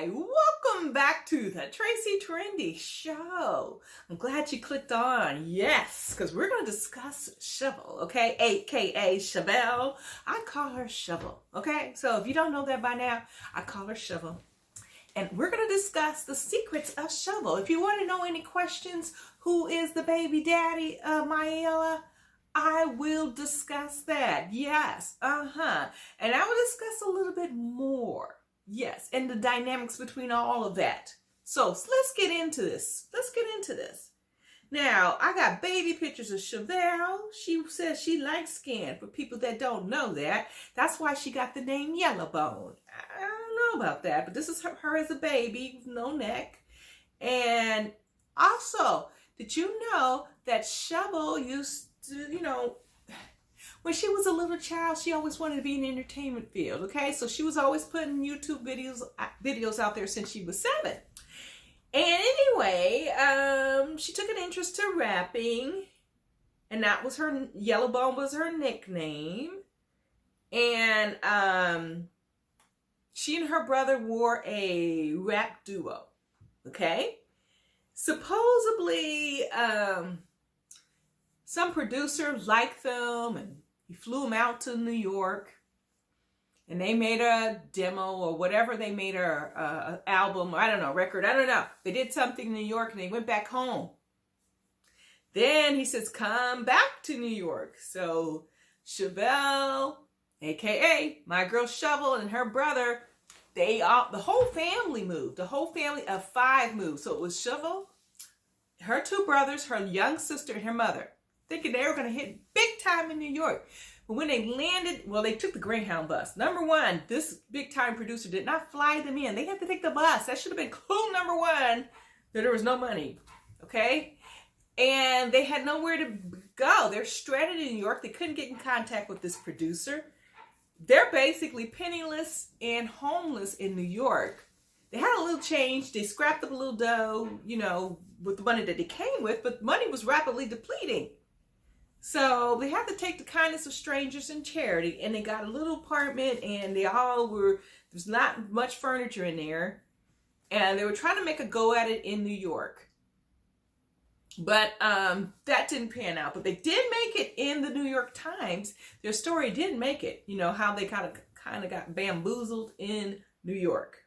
Hi, welcome back to the Tracie Trendy Show. I'm glad you clicked on. Yes, because we're going to discuss Shavel, okay? AKA Shavel. I call her Shavel, okay? So if you don't know that by now, I call her Shavel. And we're going to discuss the secrets of Shavel. If you want to know any questions, who is the baby daddy of Mayela? I will discuss that. Yes. And I will discuss a little bit more. Yes. And the dynamics between all of that. So let's get into this. Now, I got baby pictures of Shavel. She says she likes skin. For people that don't know that, that's why she got the name Yellowbone. I don't know about that, but this is her as a baby with no neck. And also, did you know that Shavel used to, when she was a little child, she always wanted to be in the entertainment field, okay? So she was always putting YouTube videos out there since she was 7. And anyway, she took an interest to rapping, and that was her, Yellowbone was her nickname. And she and her brother wore a rap duo, okay? Supposedly, some producer liked them, and he flew them out to New York, and they made a demo or whatever. They made a album, I don't know, record, I don't know. They did something in New York, and they went back home. Then he says, come back to New York. So Shavel, aka my girl Shavel, and her brother, the whole family moved. The whole family of 5 moved. So it was Shavel, her 2 brothers, her young sister, and her mother, thinking they were going to hit big time in New York. But when they landed, well, they took the Greyhound bus. Number 1, this big time producer did not fly them in. They had to take the bus. That should have been clue number 1, that there was no money, okay? And they had nowhere to go. They're stranded in New York. They couldn't get in contact with this producer. They're basically penniless and homeless in New York. They had a little change. They scrapped up a little dough, with the money that they came with, but money was rapidly depleting. So they had to take the kindness of strangers and charity, and they got a little apartment, and there's not much furniture in there, and they were trying to make a go at it in New York. But that didn't pan out. But they did make it in the New York Times. Their story did make it, how they kind of got bamboozled in New York.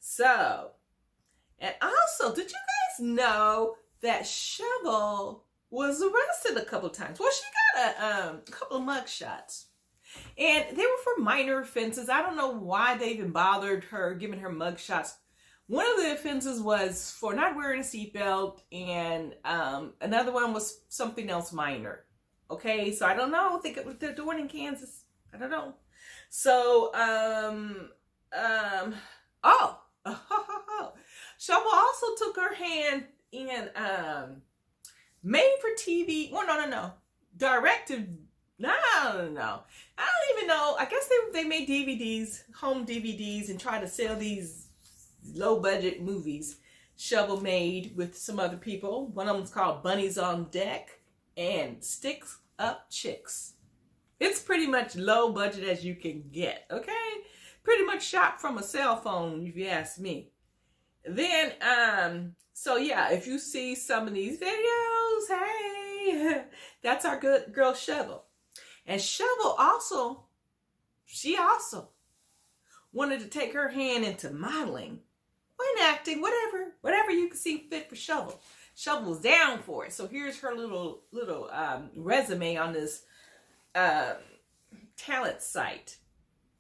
So, and also, did you guys know that Shavel was arrested a couple times? Well, she got a couple of mug shots, and they were for minor offenses. I don't know why they even bothered her, giving her mug shots. One of the offenses was for not wearing a seatbelt, and another one was something else minor. Okay, so I don't know. I think it was they're doing in Kansas. I don't know. So, Shavel also took her hand in made for TV. Well, no. Directed. No. I don't even know. I guess they made DVDs, home DVDs, and tried to sell these low budget movies Shavel made with some other people. One of them's called Bunnies on Deck and Sticks Up Chicks. It's pretty much low budget as you can get, okay? Pretty much shot from a cell phone, if you ask me. Then, so yeah, if you see some of these videos, hey, that's our good girl Shavel. And Shavel also, she also wanted to take her hand into modeling and acting, whatever you can see fit for Shavel. Shavel was down for it. So here's her little resume on this talent site.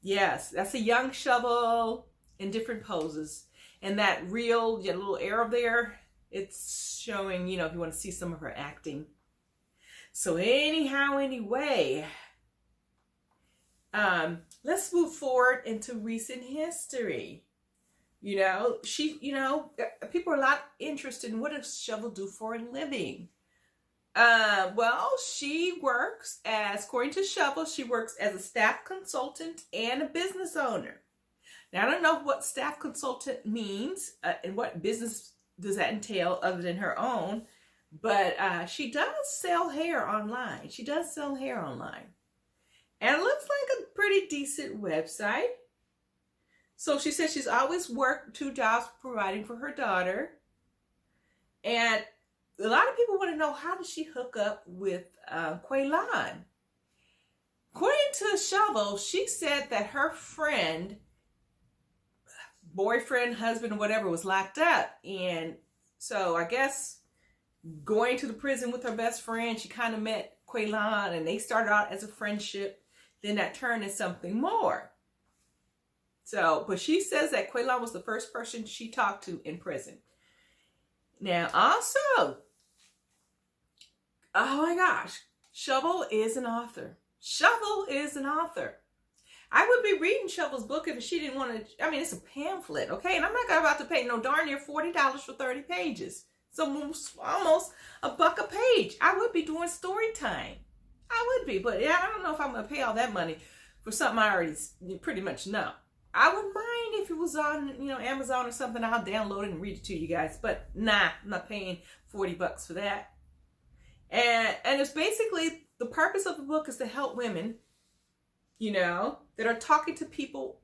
Yes, that's a young Shavel in different poses. And that real little arrow there, it's showing, if you want to see some of her acting. So anyway, let's move forward into recent history. People are a lot interested in what does Shavel do for a living. Well, she works according to Shavel, she works as a staff consultant and a business owner. Now, I don't know what staff consultant means and what business does that entail other than her own, but she does sell hair online. And it looks like a pretty decent website. So she said she's always worked 2 jobs providing for her daughter. And a lot of people want to know, how does she hook up with Quaylon? According to Shavel, she said that her friend, boyfriend, husband, whatever, was locked up. And so I guess going to the prison with her best friend, she kind of met Quaylon, and they started out as a friendship. Then that turned into something more. So, but she says that Quaylon was the first person she talked to in prison. Now, also, oh my gosh, Shavel is an author. Shavel is an author. I would be reading Shavel's book if she didn't want to. I mean, it's a pamphlet, okay? And I'm not about to pay no darn near $40 for 30 pages. So almost $1 a page. I would be doing story time. I would be, but yeah, I don't know if I'm going to pay all that money for something I already pretty much know. I wouldn't mind if it was on, Amazon or something. I'll download it and read it to you guys. But nah, I'm not paying $40 for that. And it's basically, the purpose of the book is to help women, that are talking to people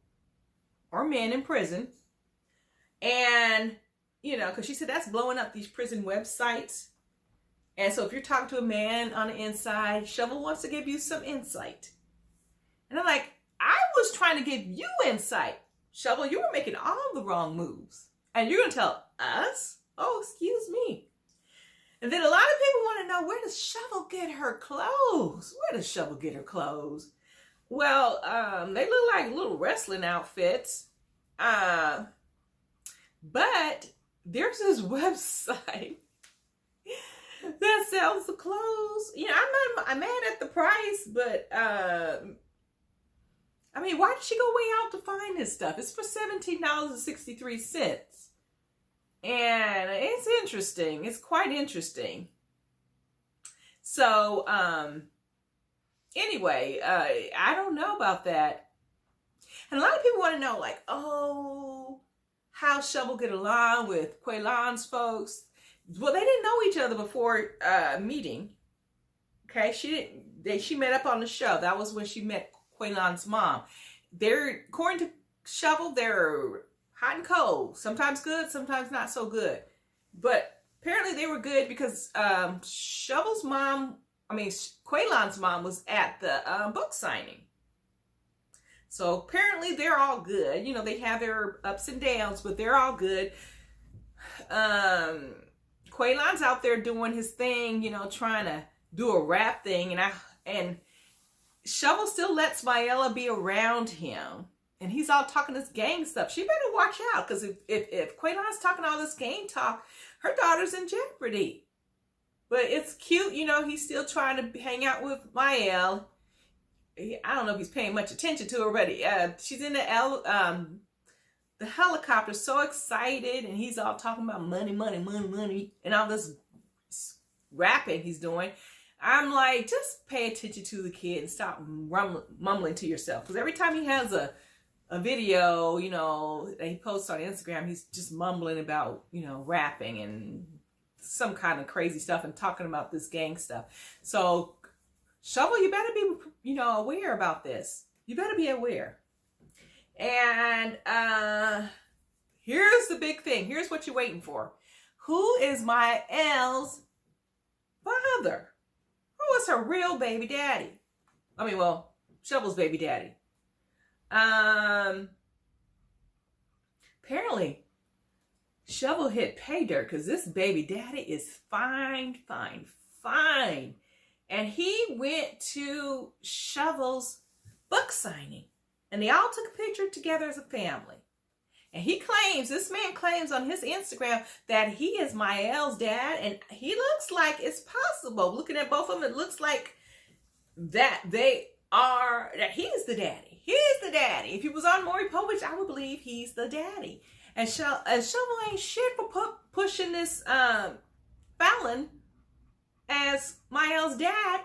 or men in prison. And, because she said that's blowing up these prison websites. And so if you're talking to a man on the inside, Shavel wants to give you some insight. And I'm like, I was trying to give you insight. Shavel, you were making all the wrong moves. And you're going to tell us? Oh, excuse me. And then a lot of people want to know, where does Shavel get her clothes? Where does Shavel get her clothes? Well, they look like little wrestling outfits. But there's this website that sells the clothes. I'm mad at the price, but I mean, why did she go way out to find this stuff? It's for $17.63. And it's interesting. It's quite interesting. So, anyway, I don't know about that. And a lot of people want to know, like, how Shavel get along with Quaylon's folks. Well, they didn't know each other before meeting. Okay, she met up on the show. That was when she met Quaylon's mom. According to Shavel, they're hot and cold. Sometimes good, sometimes not so good. But apparently they were good because Quaylon's mom was at the book signing. So apparently they're all good. They have their ups and downs, but they're all good. Quaylon's out there doing his thing, trying to do a rap thing, and Shavel still lets Mayella be around him, and he's all talking this gang stuff. She better watch out, because if Quaylon's talking all this gang talk, her daughter's in jeopardy. But it's cute, he's still trying to hang out with Mayella. I don't know if he's paying much attention to her, but she's in the helicopter, so excited, and he's all talking about money, and all this rapping he's doing. I'm like, just pay attention to the kid and stop mumbling to yourself. Because every time he has a video, that he posts on Instagram, he's just mumbling about, rapping and some kind of crazy stuff and talking about this gang stuff. So, Shavel, you better be, aware about this. You better be aware. And here's the big thing. Here's what you're waiting for. Who is Maelle's father? Who is her real baby daddy? Shavel's baby daddy. Apparently, Shavel hit pay dirt because this baby daddy is fine. And he went to Shavel's book signing. And they all took a picture together as a family. And this man claims on his Instagram that he is Maelle's dad. And he looks like it's possible. Looking at both of them, it looks like that he's the daddy. He's the daddy. If he was on Maury Povich, I would believe he's the daddy. And Shavel ain't shit for pushing this Fallon as Maelle's dad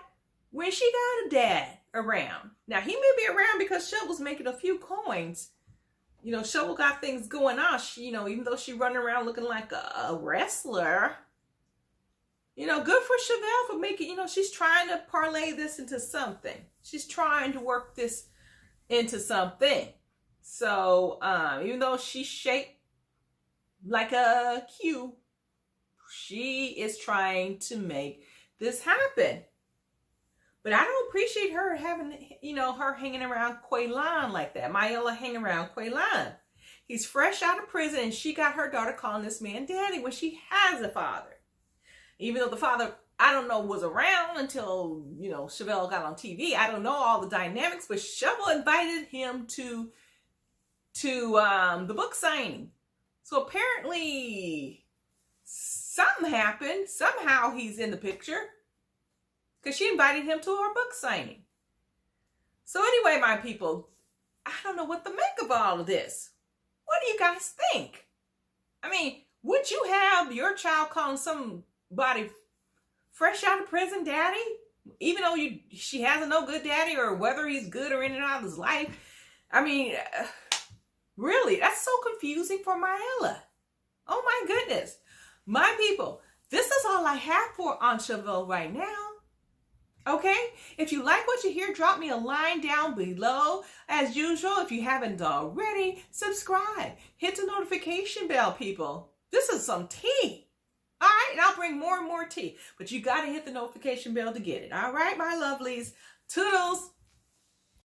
when she got a dad around. Now, he may be around because Shavel's making a few coins. Shavel got things going on. She, even though she running around looking like a wrestler, good for Shavel for making, she's trying to parlay this into something. She's trying to work this into something. So even though she's shaped like a Q, she is trying to make this happen. But I don't appreciate her having, her hanging around Quaylon like that. Myella hanging around Quaylon. He's fresh out of prison, and she got her daughter calling this man daddy when she has a father. Even though the father, I don't know, was around until, Shavel got on TV. I don't know all the dynamics, but Shavel invited him to the book signing. So apparently something happened. Somehow he's in the picture because she invited him to her book signing. So anyway, my people, I don't know what to make of all of this. What do you guys think? I mean, would you have your child calling somebody fresh out of prison daddy? Even though she has a no good daddy, or whether he's good or in and out of his life? I mean, really, that's so confusing for Myella. Oh my goodness. My people, this is all I have for on Shavel right now. Okay? If you like what you hear, drop me a line down below. As usual, if you haven't already, subscribe. Hit the notification bell, people. This is some tea. All right? And I'll bring more and more tea. But you got to hit the notification bell to get it. All right, my lovelies? Toodles.